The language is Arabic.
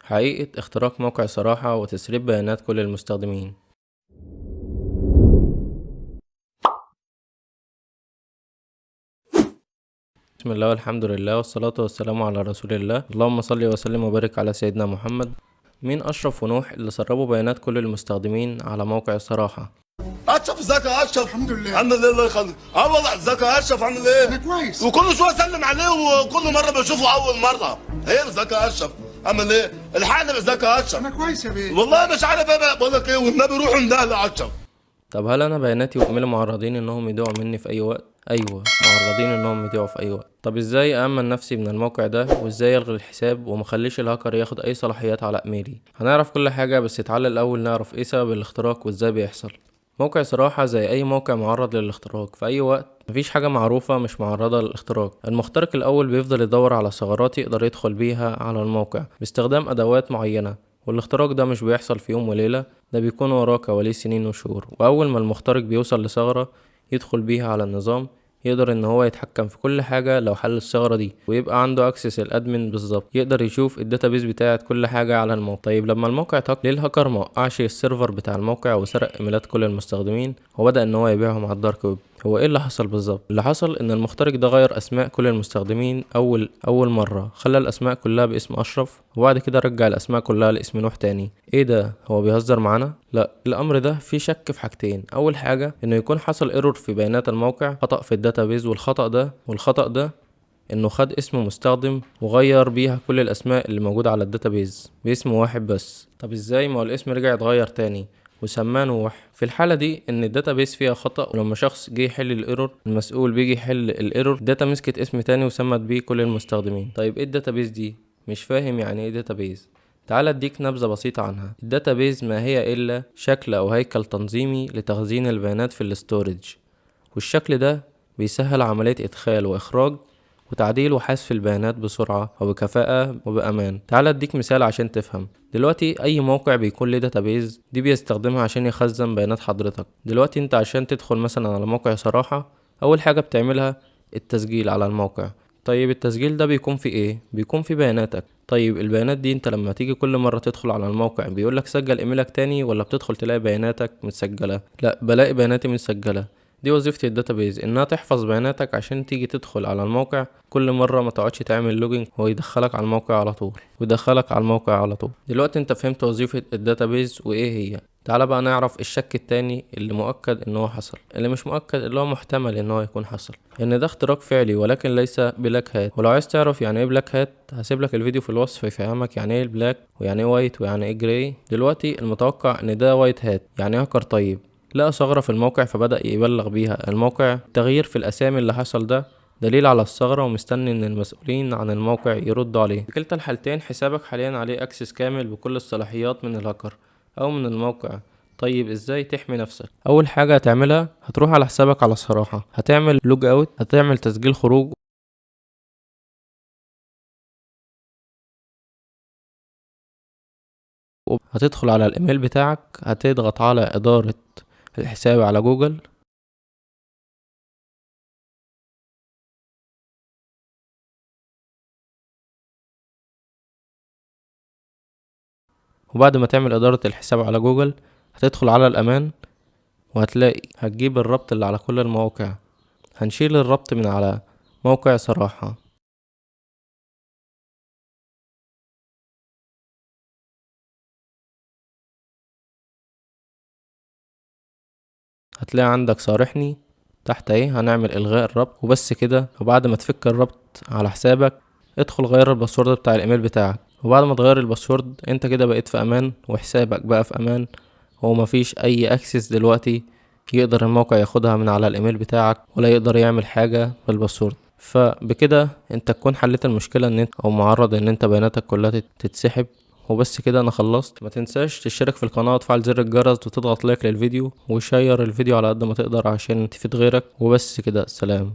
حقيقة اختراق موقع صراحة وتسريب بيانات كل المستخدمين. بسم الله والحمد لله والصلاة والسلام على رسول الله. اللهم صل وسلم وبارك على سيدنا محمد. مين أشرف ونوح اللي سربوا بيانات كل المستخدمين على موقع صراحة؟ اشرف، ازيك يا اشرف؟ الحمد لله. الحمد لله، الله يخليك. والله ازيك يا اشرف؟ عامل ايه؟ انا كويس. وكل شويه اسلم عليه وكل مره بشوفه اول مره. ايه ازيك يا اشرف؟ عامل ايه؟ الحقني، ازيك يا اشرف؟ انا كويس يا بيه. والله مش عارف ايه بقول لك ايه، والنبي روح اندهل يا اشرف. طب هل أنا بياناتي وإيميلي معرضين إنهم يضيعوا مني في أي وقت؟ أيوة، معرضين إنهم يضيعوا في أي وقت. طب إزاي أأمن نفسي من الموقع ده، وإزاي ألغي الحساب ومخليش الهاكر ياخد أي صلاحيات على إيميلي؟ هنعرف كل حاجة، بس تعالى الأول نعرف إيه سبب الاختراق وإزاي بيحصل. موقع صراحة زي أي موقع معرض للاختراق في أي وقت، مفيش حاجة معروفة مش معرضة للاختراق. المخترق الأول بيفضل يدور على ثغرات يقدر يدخل بيها على الموقع باستخدام أدوات معينة، والاختراق ده مش بيحصل في يوم وليلة، ده بيكون وراه كواليس سنين وشهور. وأول ما المخترق بيوصل لثغرة يدخل بيها على النظام، يقدر ان هو يتحكم في كل حاجة لو حل الثغرة دي، ويبقى عنده اكسس الادمن بالظبط، يقدر يشوف الداتابيز بتاعت كل حاجة على الموقع. طيب لما الموقع اتهاك، ليه الهاكر موقعش السيرفر بتاع الموقع وسرق ايميلات كل المستخدمين وبدأ ان هو يبيعهم على الدارك ويب؟ هو ايه اللي حصل بالظبط؟ اللي حصل ان المخترق ده غير اسماء كل المستخدمين اول مرة، خلى الاسماء كلها باسم اشرف، وبعد كده رجع الاسماء كلها لاسم نوح تاني. ايه ده؟ هو بيهزر معانا؟ لا، الامر ده فيه شك في حاجتين. اول حاجة انه يكون حصل ايرور في بيانات الموقع، خطأ في الداتابيز، والخطأ ده انه خد اسم مستخدم وغير بيها كل الاسماء اللي موجودة على الداتابيز باسم واحد بس. طب ازاي؟ ما هو الاسم رجع اتغير تاني وسماه نوح. في الحالة دي ان الداتابيس فيها خطأ، ولما شخص جه يحل الايرور، المسؤول بيجي يحل الايرور، الداتا مسكت اسم تاني وسمت بيه كل المستخدمين. طيب ايه الداتابيس دي؟ مش فاهم يعني ايه داتابيس؟ تعال اديك نبذة بسيطة عنها. الداتابيز ما هي الا شكل او هيكل تنظيمي لتخزين البيانات في الاستورج، والشكل ده بيسهل عملية ادخال واخراج وتعديل وحذف البيانات بسرعة وبكفاءة وبأمان. تعال اديك مثال عشان تفهم. دلوقتي اي موقع بيكون له داتابيز دي بيستخدمها عشان يخزن بيانات حضرتك. دلوقتي انت عشان تدخل مثلا على موقع صراحة، اول حاجة بتعملها التسجيل على الموقع. طيب التسجيل ده بيكون في ايه؟ بيكون في بياناتك. طيب البيانات دي انت لما تيجي كل مرة تدخل على الموقع بيقولك سجل ايميلك تاني، ولا بتدخل تلاقي بياناتك متسجلة؟ لا، بلاقي بياناتي متسجلة. دي وظيفة الداتابيز، انها تحفظ بياناتك عشان تيجي تدخل على الموقع كل مرة ما تقعدش تعمل لوجينج، هو يدخلك على الموقع على طول. دلوقتي انت فهمت وظيفة الداتابيز وايه هي. تعال بقى نعرف الشك التاني اللي مؤكد ان هو حصل. اللي مش مؤكد اللي هو محتمل ان هو يكون حصل، ان ده اختراق فعلي ولكن ليس بلاك هات. ولو عايز تعرف يعني ايه بلاك هات، هسيب لك الفيديو في الوصف يفهمك يعني ايه البلاك ويعني ايه وايت ويعني ايه جراي. دلوقتي المتوقع ان ده وايت هات، يعني هاكر طيب لقى ثغرة في الموقع فبدأ يبلغ بيها الموقع. التغيير في الأسامي اللي حصل ده دليل على الثغرة، ومستني ان المسؤولين عن الموقع يردوا عليه. في كلتا الحالتين حسابك حاليا عليه اكسس كامل بكل الصلاحيات من الهاكر او من الموقع. طيب ازاي تحمي نفسك؟ اول حاجة هتعملها هتروح على حسابك على صراحة، هتعمل لوج اوت، هتعمل تسجيل خروج، هتدخل على الايميل بتاعك، هتضغط على ادارة الحساب على جوجل، وبعد ما تعمل إدارة الحساب على جوجل هتدخل على الأمان، هتجيب الربط اللي على كل المواقع. هنشيل الربط من على موقع صراحة، هتلاقي عندك صارحني تحت اهي. هنعمل إلغاء الربط وبس كده. وبعد ما تفك الربط على حسابك، ادخل غير الباسورد بتاع الإيميل بتاعك، وبعد ما تغير الباسورد انت كده بقيت في أمان، وحسابك بقى في أمان، هو مفيش أي أكسس دلوقتي يقدر الموقع ياخدها من على الإيميل بتاعك، ولا يقدر يعمل حاجة بالباسورد. فبكده انت تكون حلت المشكلة ان انت او معرض ان انت بياناتك كلها تتسحب. وبس كده انا خلصت. ما تنساش تشترك في القناة وتفعل زر الجرس وتضغط لايك للفيديو وشير الفيديو على قد ما تقدر عشان تفيد غيرك. وبس كده، سلام.